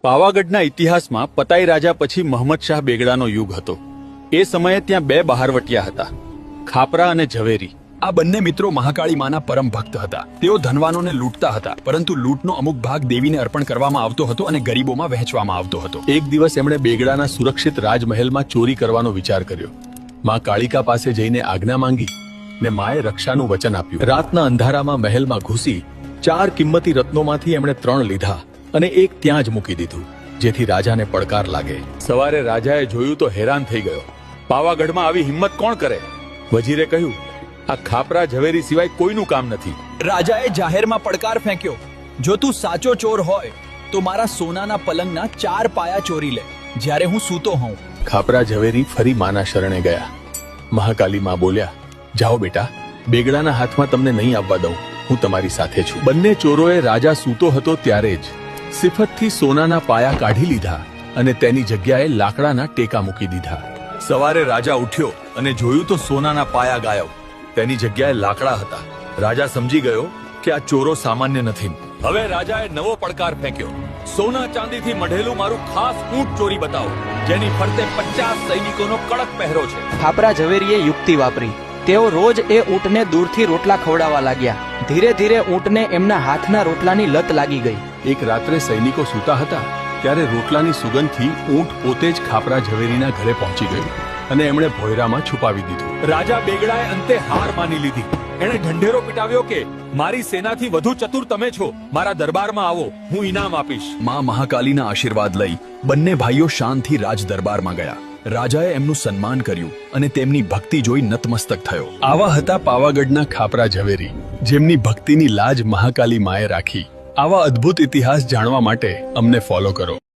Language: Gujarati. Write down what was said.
પાવાગઢના ઇતિહાસમાં પતાઈ રાજા પછી મહંમદ શાહ બેગડાનો યુગ હતો। એ સમયે ત્યાં બે બહારવટિયા હતા, ખાપરા અને ઝવેરી। આ બંને મિત્રો મહાકાળી માના પરમ ભક્ત હતા। તેઓ ધનવાનોને લૂંટતા હતા, પરંતુ લૂંટનો અમુક ભાગ દેવીને અર્પણ કરવામાં આવતો હતો અને ગરીબોમાં વહેંચવામાં આવતો હતો। એક દિવસ એમણે બેગડાના સુરક્ષિત રાજમહેલમાં ચોરી કરવાનો વિચાર કર્યો। માં કાળિકા પાસે જઈને આજ્ઞા માંગી ને માએ રક્ષાનું વચન આપ્યું। રાતના અંધારામાં મહેલમાં ઘૂસી 4 કિંમતી રત્નોમાંથી એમણે 3 લીધા અને એક ત્યાં જ મૂકી દીધું, જેથી રાજાને પડકાર લાગે। સવારે રાજાએ જોયું તો હેરાન થઈ ગયો। પાવાગઢમાં આવી હિંમત કોણ કરે? વજીરે કહ્યું, આ ખાપરા ઝવેરી સિવાય કોઈનું કામ નથી। રાજાએ જાહેરમાં પડકાર ફેંક્યો, જો તું સાચો ચોર હોય તો મારા સોનાના પલંગના 4 પાયા ચોરી લે, જ્યારે હું સૂતો હોઉં। ખાપરા ઝવેરી ફરી માના શરણે ગયા। મહાકાલી માં બોલ્યા, જાઓ બેટા, બેગડાના હાથમાં તમને નહીં આવવા દઉં, હું તમારી સાથે છું। બંને ચોરોએ રાજા સૂતો હતો ત્યારે જ સિફતથી સોનાના પાયા કાઢી લીધા અને તેની જગ્યાએ લાકડાના ટેકા મૂકી દીધા। સવારે રાજા ઉઠ્યો અને જોયું તો સોનાના પાયા ગાયબ, તેની જગ્યાએ લાકડા હતા। રાજા સમજી ગયો કે આ ચોરો સામાન્ય નથી। હવે રાજાએ નવો પડકાર ફેંક્યો, સોના ચાંદીથી મઢેલું મારું ખાસ ઊંટ ચોરી બતાવો, જેની ફરતે 50 સૈનિકોનો કડક પહેરો છે। ખાપરા ઝવેરીએ યુક્તિ વાપરી। તેઓ રોજ એ ઊંટને દૂરથી રોટલા ખવડાવવા લાગ્યા। ધીરે ધીરે ઊંટને એમના હાથના રોટલાની લત લાગી ગઈ। એક રાત્રે સૈનિકો સૂતા હતા ત્યારે રોટલાની સુગંધથી ઊંટ પોતે જ ખાપરા ઝવેરીના ઘરે પહોંચી ગયું અને એમણે ભોયરામાં છુપાવી દીધું। રાજા બેગડાએ અંતે હાર માની લીધી। એણે ઢંઢેરો પીટાવ્યો કે મારી સેનાથી વધુ ચતુર તમે છો, મારા દરબારમાં આવો, હું ઇનામ આપીશ। માં મહાકાલીના આશીર્વાદ લઈ બંને ભાઈઓ શાનથી રાજ દરબારમાં ગયા। રાજાએ એમનું સન્માન કર્યું અને તેમની ભક્તિ જોઈ નતમસ્તક થયો। આવા હતા પાવાગઢના ખાપરા ઝવેરી, જેમની ભક્તિની લાજ મહાકાલી માએ રાખી। આવા અદ્ભુત ઇતિહાસ જાણવા માટે અમને ફોલો કરો।